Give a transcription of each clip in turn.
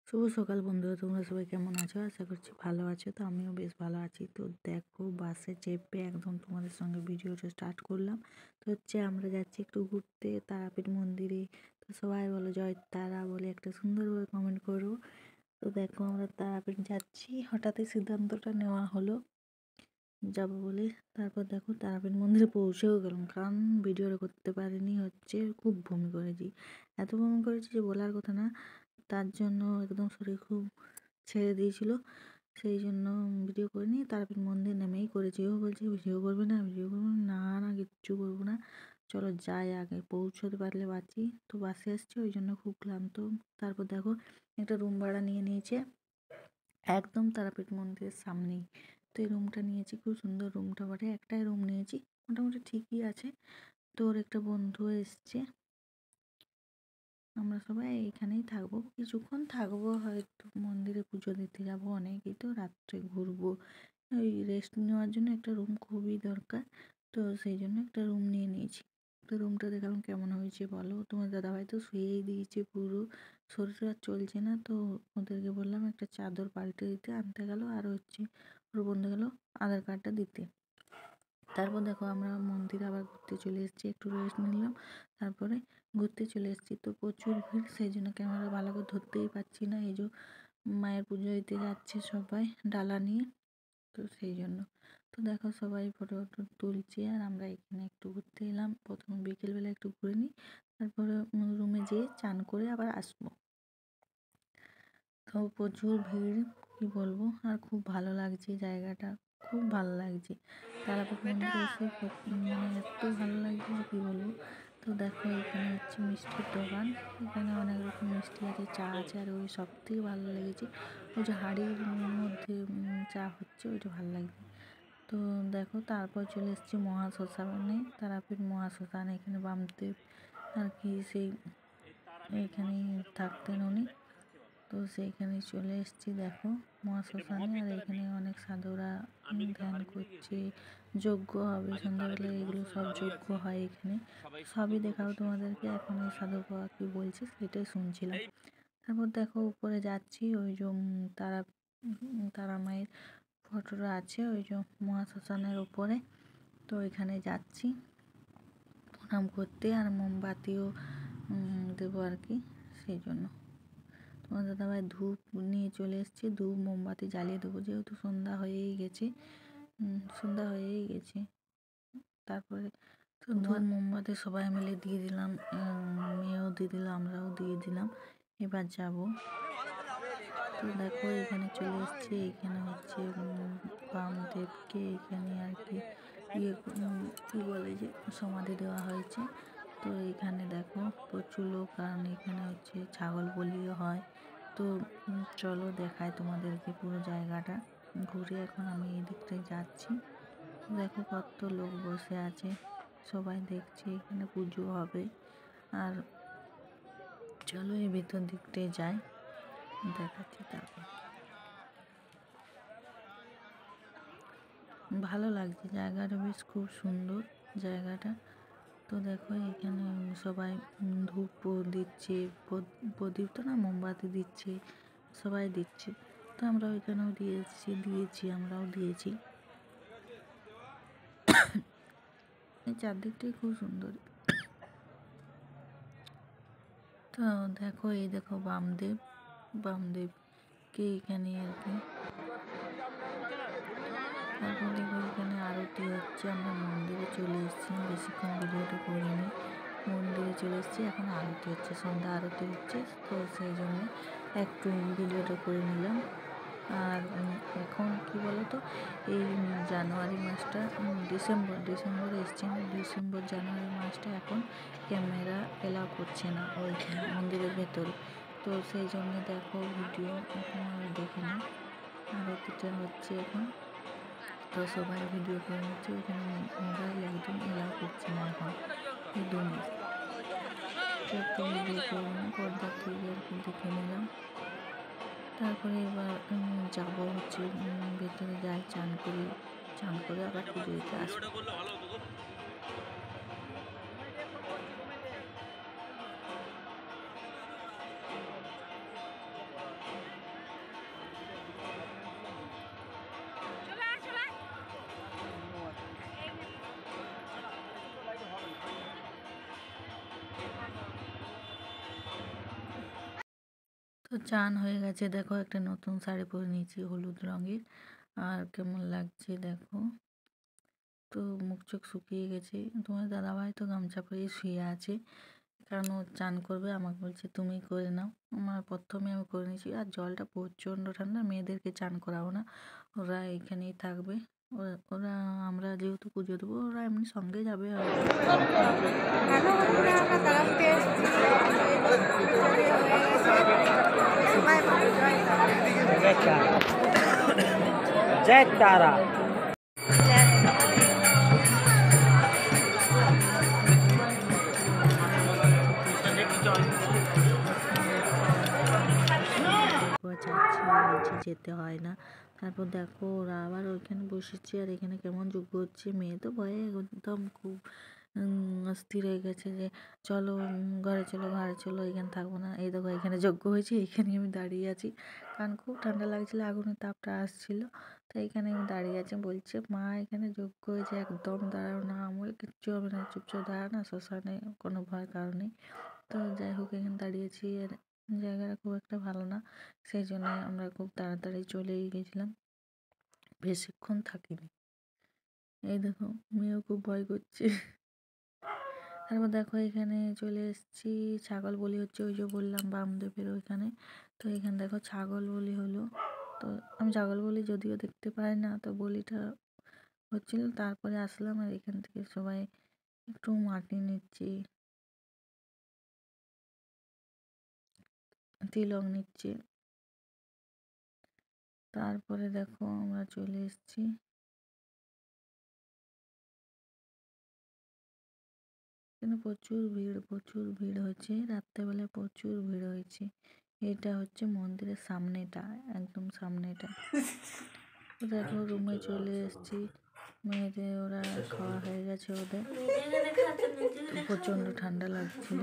শুভ সকাল বন্ধুরা, তোমরা সবাই কেমন আছো? আশা করছি ভালো আছো। তো আমিও বেশ ভালো আছি। তো দেখো, বাসে চেপে একদম তোমাদের সঙ্গে ভিডিওটা স্টার্ট করলাম। তো আমরা যাচ্ছি একটু ঘুরতে তারাপীঠ মন্দিরে। তো সবাই বলো জয় তারা বলে একটা সুন্দরভাবে কমেন্ট করো। তো দেখো, আমরা তারাপীঠ যাচ্ছি, হঠাৎই সিদ্ধান্তটা নেওয়া হলো যাবো বলে। তারপর দেখো তারাপীঠ মন্দিরে পৌঁছেও গেলাম, কারণ ভিডিওটা করতে পারিনি, খুব বমি করেছি। এত বমি করেছি যে বলার কথা না। তার জন্য একদম শরীর খুব ছেড়ে দিয়েছিল, সেই জন্য ভিডিও করিনি। তারাপীঠ মন্দির নেমেই করেছি। ও বলছে ভিডিও করবে না, ভিডিও করবো না, না কিচ্ছু করবো না, চলো যাই, আগে পৌঁছতে পারলে বাঁচি। তো বাসে আসছে, ওই জন্য খুব ক্লান্ত। তারপর দেখো, একটা রুম ভাড়া নিয়ে নিয়েছে একদম তারাপীঠ মন্দিরের সামনেই। তো এই রুমটা নিয়েছি, খুব সুন্দর রুমটা বটে। একটাই রুম নিয়েছি, মোটামুটি ঠিকই আছে। তোর একটা বন্ধু এসছে, আমরা সবাই এইখানেই থাকবো, কিছুক্ষণ থাকবো, হয়তো মন্দিরে পুজো দিতে যাবো, অনেকেই তো রাত্রে ঘুরবো। ওই রেস্ট নেওয়ার জন্য একটা রুম খুবই দরকার, তো সেই জন্য একটা রুম নিয়ে নিয়েছি। তো রুমটা দেখালাম কেমন হয়েছে বলো। তোমার দাদাভাই তো শুয়েই দিয়েছে পুরো, শরীর আর চলছে না। তো ওদেরকে বললাম একটা চাদর পাল্টে দিতে, আনতে গেল। আর ওর বন্ধু গেল আধার কার্ডটা দিতে। তারপর দেখো, আমরা মন্দিরে আবার ঘুরতে চলে এসেছি, একটু রেস্ট নিলাম, তারপরে ঘুরতে চলে এসেছি। তো প্রচুর ভিড়, সেই জন্য ক্যামেরা ভালো করে ধরতেই পারছি না। এই যে মায়ের পুজো দিতে যাচ্ছে সবাই ডালা নিয়ে, তো সেই জন্য। তো দেখো, সবাই ফটো তুলছে, আর আমরা এখানে একটু ঘুরতে এলাম। প্রথমে বিকেলবেলা একটু ঘুরে নিই, তারপরে রুমে যেয়ে চান করে আবার আসবো। তো প্রচুর ভিড়, কি বলবো। আর খুব ভালো লাগছে জায়গাটা, খুব ভালো লাগছে। তারাপীঠ মন্দিরে এসে মানে এত ভালো লাগছে যে কী বলবো। তো দেখো, এখানে হচ্ছে মিষ্টির দোকান, এখানে অনেক রকম মিষ্টি আছে, চা আছে। আর ওই সব থেকে ভালো লেগেছে ওই যে হাঁড়ির মধ্যে চা হচ্ছে, ওইটা ভালো লাগছে। তো দেখো, তারপর চলে এসেছি মহাশ্মশানে, তারাপীঠ মহাশ্মশান। এখানে বামদেব আর কি সেই এইখানেই থাকতেন উনি। তো সেইখানে চলে এসেছি দেখো মহাশ্মশানে। আর এখানে অনেক সাধুরা ধ্যান করছে, যজ্ঞ হবে সন্ধ্যাবেলা, এগুলো সব যজ্ঞ হয় এখানে। সবই দেখাও তোমাদেরকে। এখন এই সাধু বাবা কী বলছে সেটাই শুনছিলাম। তারপর দেখো, উপরে যাচ্ছি, ওই যে তারা মায়ের ফটোটা আছে ওই যে মহাশ্মশানের উপরে। তো এখানে যাচ্ছি প্রণাম করতে, আর মোমবাতিও দেবো আর কি, সেই জন্য। তোমার দাদাভাই ধূপ নিয়ে চলে এসেছে, ধূপ মোমবাতি জ্বালিয়ে দেবো, যেহেতু সন্ধ্যা হয়েই গেছে। তারপরে তো ধূপ মোমবাতি সবাই মিলে দিয়ে দিলাম, মেয়েও দিয়ে দিল, আমরাও দিয়ে দিলাম। এবার যাব। তো দেখো, এখানে চলে এসেছি, এখানে হচ্ছে বামদেবকে এখানে আর কি কী বলে যে সমাধি দেওয়া হয়েছে। তো এখানে দেখো প্রচুর লোক, কারণ এখানে হচ্ছে ছাগল বলিও হয়। তো চলো দেখায় তোমাদেরকে পুরো জায়গাটা ঘুরে। এখন আমি এই দিকটায় যাচ্ছি, দেখো কত লোক বসে আছে, সবাই দেখছে, এখানে পুজো হবে। আর চলো এই ভিতর দিকটায় যাই, দেখাচ্ছি। তারপর ভালো লাগছে জায়গাটা, বেশ খুব সুন্দর জায়গাটা। তো দেখো, এখানে সবাই ধূপ দিচ্ছে, প্রদীপ তো না, মোমবাতি দিচ্ছে, সবাই দিচ্ছে। তো আমরা ওইখানেও দিয়েছি, আমরাও দিয়েছি। এই চারদিকটাই খুব সুন্দর। তো দেখো, এই দেখো বামদেবকে এখানে আর কি। তারপর দেখো, এখানে আরতি হচ্ছে। আমরা মন্দিরে চলে এসেছি, বেশিক্ষণ ভিডিওটা করিনি। মন্দিরে চলে এসেছি, এখন আরতি হচ্ছে, সন্ধ্যা আরতি হচ্ছে, তো সেই জন্য একটু ভিডিওটা করে নিলাম। আর এখন কি বলো তো, এই জানুয়ারি মাসটা, ডিসেম্বরে এসছি, জানুয়ারি মাসটা এখন ক্যামেরা এলাও করছে না ওইখানে মন্দিরের ভেতরে। তো সেই জন্য দেখো, ভিডিও আপনারা দেখে নিন। আরতিটা হচ্ছে এখন, তো সবাই ভিডিও করে নিচ্ছে। ওইখানে মোবাইল একদম এলাও করছে না এখন, এই 2 মাস। তো একটা ভিডিও করলাম, পর্দা থেকে আর কি দেখে নিলাম। তারপরে এবার যাবো হচ্ছে ভেতরে, যাই চান করে আবার পুজো দিতে আসবো। তো চান হয়ে গেছে, দেখো একটা নতুন শাড়ি পরে নিয়েছি হলুদ রঙের, আর কেমন লাগছে দেখো। তো মুখ চোখ শুকিয়ে গেছে। তোমার দাদাভাই তো গামছা পরে শুয়ে আছে, কারণ ও চান করবে, আমাকে বলছে তুমি করে নাও। আমার প্রথমে আমি করে নিয়েছি, আর জলটা প্রচণ্ড ঠান্ডা, মেয়েদেরকে চান করাবো না, ওরা এখানেই থাকবে। ওরা আমরা যেহেতু পুজো দেবো, ওরা এমনি সঙ্গে যাবে হয়তো। जय तारा। বলছি যেতে হয় না। তারপর দেখো ওরা আবার ওইখানে বসেছে, আর এখানে কেমন যজ্ঞ হচ্ছে। মেয়ে তো ভয়ে একদম খুব অস্থির হয়ে গেছে যে চলো ঘরে চলো, ঘরে চলো, এখানে থাকবো না। এই দেখো এখানে যজ্ঞ হয়েছে, এখানে আমি দাঁড়িয়ে আছি, কারণ খুব ঠান্ডা লাগছিলো, আগুনের তাপটা আসছিল। তো এখানে আমি দাঁড়িয়ে আছি, বলছে মা এখানে যজ্ঞ হয়েছে, একদম দাঁড়াও না। আমার কিচ্ছু হবে না, চুপচাপ দাঁড়া না, শ্মশানে কোনো ভয়ের কারণে। তো যাই হোক এখানে দাঁড়িয়েছি, আর জায়গাটা খুব একটা ভালো না, সেই জন্য আমরা খুব তাড়াতাড়ি চলেই গেছিলাম, বেশিক্ষণ থাকিনি। এই দেখো মেয়েও খুব ভয় করছে। তারপর দেখো এখানে চলে এসেছি, ছাগল বলি হচ্ছে, ওই যে বললাম বামদেবের ওইখানে। তো এখানে দেখো ছাগল বলি হলো। তো আমি ছাগল বলি যদিও দেখতে পাই না, তো বলিটা হচ্ছিল, তারপরে আসলাম, আর এখান থেকে সবাই একটু মাটি নিচ্ছি, তিলক নিচ্ছে। তারপরে দেখো আমরা চলে এসেছি, এখানে প্রচুর ভিড় হয়েছে, রাত্রেবেলায় প্রচুর ভিড় হয়েছে। এটা হচ্ছে মন্দিরের সামনেটা, একদম সামনেটা। তো দেখো রুমে চলে এসেছি, মেয়েদের ওরা খাওয়া হয়ে গেছে ওদের। প্রচণ্ড ঠান্ডা লাগছিল।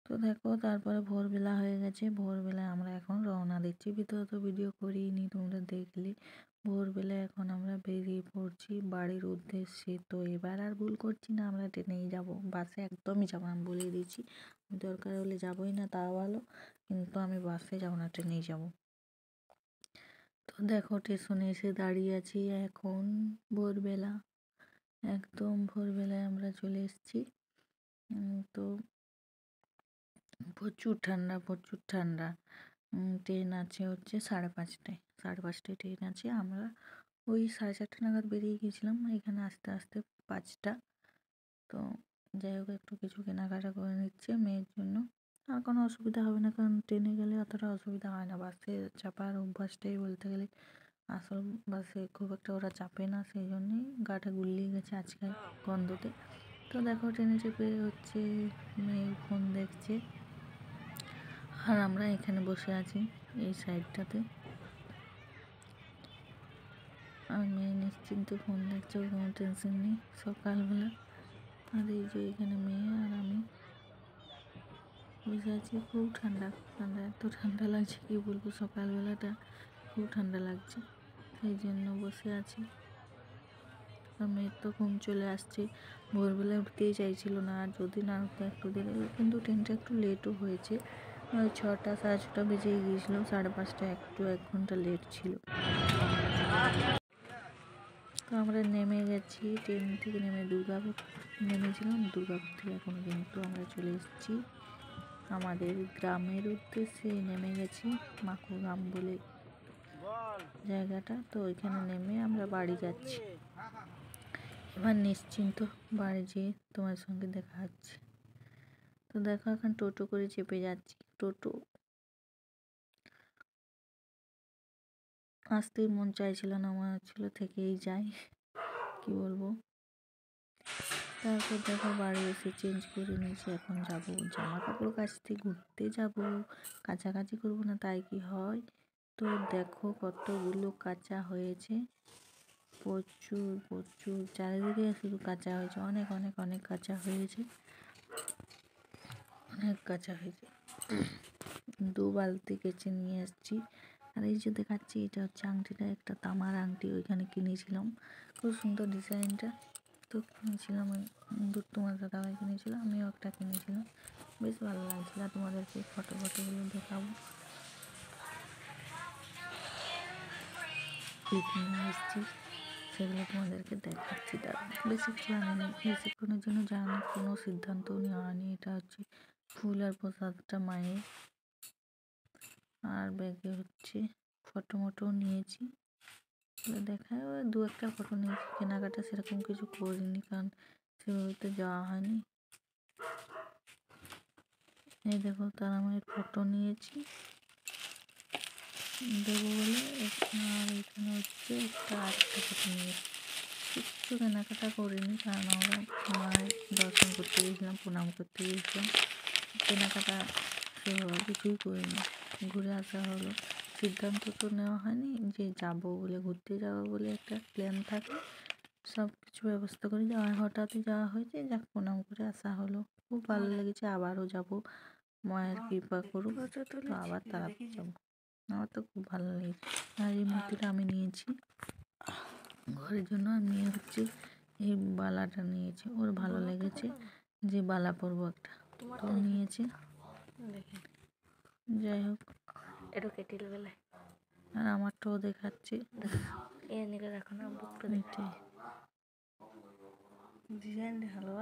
তো দেখো তারপরে ভোরবেলা হয়ে গেছে, ভোরবেলায় আমরা এখন রওনা দিচ্ছি। ভিতরে তো ভিডিও করিনি, তোমরা দেখলে। ভোরবেলায় এখন আমরা বেরিয়ে পড়ছি বাড়ির উদ্দেশ্যে। তো এবার আর ভুল করছি না, আমরা ট্রেনেই যাব, বাসে একদমই যাবো না, আমি বলে দিচ্ছি। দরকার হলে যাবোই না, তাও ভালো, কিন্তু আমি বাসে যাবো না, ট্রেনেই যাব। তো দেখো স্টেশনে এসে দাঁড়িয়ে আছি এখন, ভোরবেলা, একদম ভোরবেলায় আমরা চলে এসেছি। তো প্রচুর ঠান্ডা, প্রচুর ঠান্ডা। ট্রেন আছে হচ্ছে 5:30টায়, 5:30টায় ট্রেন আছে। আমরা ওই 4:30 নাগাদ বেরিয়ে গিয়েছিলাম, এখানে আস্তে আস্তে 5টা। তো যাই হোক একটু কিছু কেনাকাটা করে নিচ্ছে মেয়ের জন্য, আর কোনো অসুবিধা হবে না, কারণ ট্রেনে গেলে অতটা অসুবিধা হয় না। বাসে চাপার অভ্যাসটাই বলতে গেলে, আসল বাসে খুব একটা ওরা চাপে না, সেই জন্যেই গাটা গুলিয়ে গেছে আজকে গন্ধতে। তো দেখো ট্রেনে চেপে হচ্ছে মেয়ে ফোন দেখছে, আর আমরা এখানে বসে আছি এই সাইডটাতে, আর মেয়ে নিশ্চিন্তে ফোন দেখছে, ওর কোনো টেনশন নেই সকালবেলা। আর এই যে এখানে মেয়ে আর আমি বসে আছি, খুব ঠান্ডা, এত ঠান্ডা লাগছে কি বলবো, সকালবেলাটা খুব ঠান্ডা লাগছে, সেই জন্য বসে আছি। আর মেয়ের তো ঘুম চলে আসছে, ভোরবেলা উঠতেই চাইছিল না, আর যদি না উঠতে একটু দেরি, কিন্তু ট্রেনটা একটু লেটও হয়েছে, 6টা 6:30 বেজেই গিয়েছিল, 5:30 একটু 1 ঘন্টা লেট ছিল। তো আমরা নেমে গেছি, ট্রেন থেকে নেমে দুর্গাপুর নেমেছিলাম, দুর্গাপুর থেকে এখন কিন্তু আমরা চলে এসেছি আমাদের গ্রামের উদ্দেশ্যে, নেমে গেছি মাকুগ্রাম বলে জায়গাটা। তো ওইখানে নেমে আমরা বাড়ি যাচ্ছি, এবার নিশ্চিন্ত বাড়ি যেয়ে তোমার সঙ্গে দেখা হচ্ছে। তো দেখো এখন টোটো করে চেপে যাচ্ছি, টোটো আসতেই মন চাইছিল না, মনে হচ্ছিল থেকেই যাই, কি বলবো। তারপর দেখো বাড়ি এসে চেঞ্জ করে নিয়েছি, এখন যাব জামা কাপড় কাচতে, ঘুরতে যাব, কাচাকাচি করবো না তাই কি হয়। তো দেখো কতগুলো কাঁচা হয়েছে, প্রচুর প্রচুর, চারিদিকে শুধু কাঁচা হয়েছে, অনেক অনেক অনেক কাঁচা হয়েছে, অনেক কাঁচা হয়েছে। 2 বালতি কেচে নিয়ে এসেছি, আর এই যে দেখাচ্ছি, এটা হচ্ছে আংটিটা, একটা তামার আংটি ওইখানে কিনেছিলাম, খুব সুন্দর ডিজাইনটা। তো কিনেছিলাম, তোমার দাদাভাই কিনেছিল, আমিও একটা কিনেছিলাম, বেশ ভালো লাগছিল। আর তোমাদেরকে ফটোগুলো দেখাবো। পিকনিক এসেছি, সেগুলো তোমাদেরকে দেখাচ্ছি। তার বেশিক্ষণ আনিনি, বেশিক্ষণের জন্য যাওয়ার কোনো সিদ্ধান্তও নেওয়া হয়নি। এটা হচ্ছে ফুল আর প্রসাদটা মায়ের। আর ব্যাগে হচ্ছে ফটো নিয়েছি, দেখায় ওই দু একটা ফটো নিয়েছি, কেনাকাটা সেরকম কিছু করিনি, কারণ সেভাবে তো যাওয়া হয়নি। এই দেখো, তারা মায়ের ফটো নিয়েছি দেবো বলে। আর এখানে হচ্ছে আরেকটা ফটো নিয়েছি। কিচ্ছু কেনাকাটা করিনি, কারণ আমরা মায়ের দর্শন করতে গিয়েছিলাম, প্রণাম করতে গিয়েছিলাম, কেনাকাটা সেভাবে কিছুই করিনি। ঘুরে আসা হলো, সিদ্ধান্ত তো নেওয়া হয়নি যে যাবো বলে, ঘুরতে যাবো বলে একটা প্ল্যান থাকে, সব কিছু ব্যবস্থা করে যাওয়া, হঠাৎই যাওয়া হয়েছে, যাক প্রণাম করে আসা হলো। খুব ভালো লেগেছে, আবারও যাব, মায়ের কৃপা করুক, তো আবার তাড়াতাড়ি যাবো। আমার তো খুব ভালো লেগেছে। আর এই মূর্তিটা আমি নিয়েছি ঘরের জন্য। আমি হচ্ছে এই বালাটা নিয়েছি, ওর ভালো লেগেছে যে বালা পরবো একটা, তো নিয়েছে। যাই হোক, এটা কেটিল বেলায় আর আমারটাও দেখাচ্ছি, এ নিকে রাখো না, বুকটা দেখতে ডিজাইন দেখালো।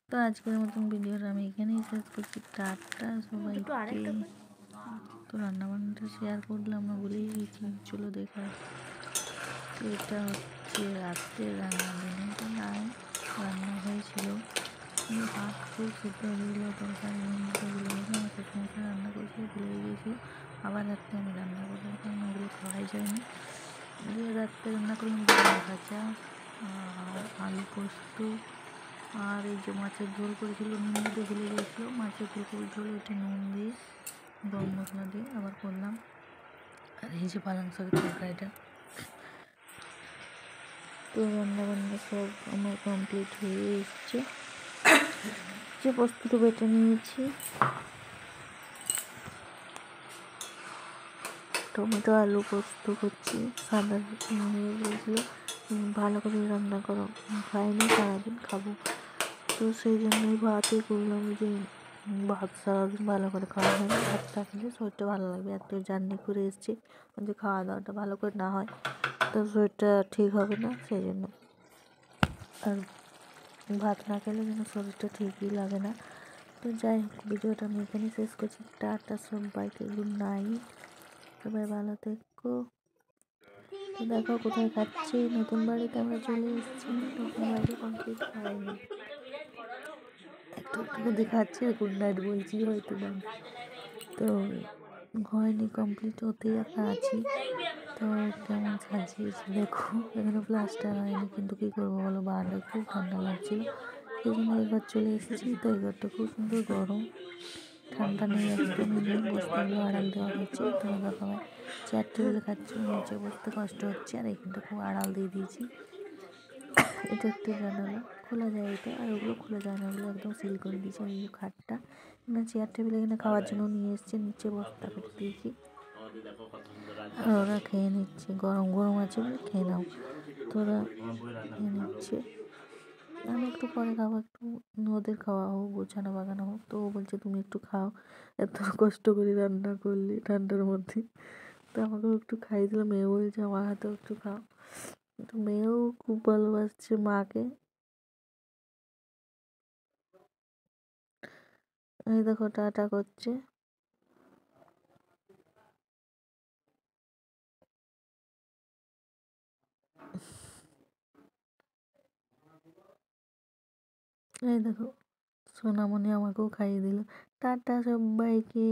তো আজকের মতন ভিডিওটা আমি এখানেই শেষ করছি। টাটা সবাইকে। তো রান্নাবান্নাটা শেয়ার করলাম না, ভুলেই গেছি, চলো দেখা। তো এটা হচ্ছে রাত্রে রান্না, দিনে তো নাই রান্না হয়েছিল, কিন্তু ভাত খুব সেদ্ধ হয়েছিল, তরকারি নিতে ভুলে গেছি, আমার শ্বশুরমশাই রান্না করেছিল, ভুলে গেছি। আবার রাত্রে আমি রান্না করবো, কারণ ওগুলো খাওয়াই যায়নি। দিয়ে রাত্রে রান্না করলাম ডাল ভাজা আর আলু পোস্ত, আর এই যে মাছের ঝোল করেছিল, নুন দিতে ভুলে গিয়েছিলো, মাছের ফুলকপির ঝোল, ওইটা নুন দিয়ে গরম মশলা দিয়ে আবার করলাম। আর এই যে পালং শাকের তরকারিটা। তো রান্নাবান্না সব আমার কমপ্লিট হয়ে এসছে, যে পোস্তটা বেটে নিয়েছি, টমেটো আলু পোস্ত করছি, সাদা হয়ে গিয়েছিল, ভালো করে রান্না করো, খাইনি, সারাদিন খাবো, তো সেই জন্যই ভাতই করলাম, যে ভাত সারাদিন ভালো করে খাওয়া হয় না, ভাতটা খেলে শরীরটা ভালো লাগবে। এত জার্নি করে এসছি, যদি খাওয়া দাওয়াটা ভালো করে না হয় তো শরীরটা ঠিক হবে না, সেই জন্য। আর ভাত না খেলে যেন শরীরটা ঠিকই লাগে না। তো যাই হোক, ভিডিওটা আমি এখানে শেষ করছি। টাটা সবাইকে, গুড নাইট, সবাই ভালো থেকো। তো দেখো কোথায় খাচ্ছি, নতুন বাড়িতে আমরা চলে এসেছি, নতুন বাড়ি কমপ্লিট হয়নি, একটু একটু দেখাচ্ছি, গুড নাইট বলছি হয়তো না, তো হয়নি, কমপ্লিট হতেই আমরা আছি। তো কেমন সাজিয়েছি দেখো, এখানে প্লাস্টার হয়নি, কিন্তু কী করবো বলো, বারান্দায় খুব ঠান্ডা লাগছিল, সেই জন্য এবার চলে এসেছি। তো এবারটা খুব সুন্দর গরম, ঠান্ডা নেই, একদমই নেই, বস্তাগুলো আড়াল দেওয়া হয়েছে। তো দেখো আমি চেয়ার টেবিলে খাচ্ছি, নিচে বসতে কষ্ট হচ্ছে, আর এখানটা খুব আড়াল দিয়ে দিয়েছি। এটা একটা জানালা, খোলা যায় এটা, আর ওগুলো খোলা যায় না, ওগুলো একদম সিল করে দিয়েছে। এই খাটটা এখানে চেয়ার টেবিল এখানে খাওয়ার জন্য নিয়ে এসছে, নিচে বস্তা ফেলে দিয়েছি, আর ওরা খেয়ে নিচ্ছে, গরম গরম আছে বলে খেয়ে নাও, তো ওরা খেয়ে নিচ্ছে। আমি একটু পরে খাবো, একটু ওদের খাওয়া হোক, গোছানো বাগানো হোক। তো ও বলছে তুমি একটু খাও, এত কষ্ট করে রান্না করলি ঠান্ডার মধ্যে, তো আমাকেও একটু খাইয়ে দিল। মেয়ে বলছে আমার হাতেও একটু খাও, তো মেয়েও খুব ভালোবাসছে মাকে। এই দেখো টাটা করছে। এই দেখো সোনামণি আমাকেও খাইয়ে দিল। টাটা সবাইকে।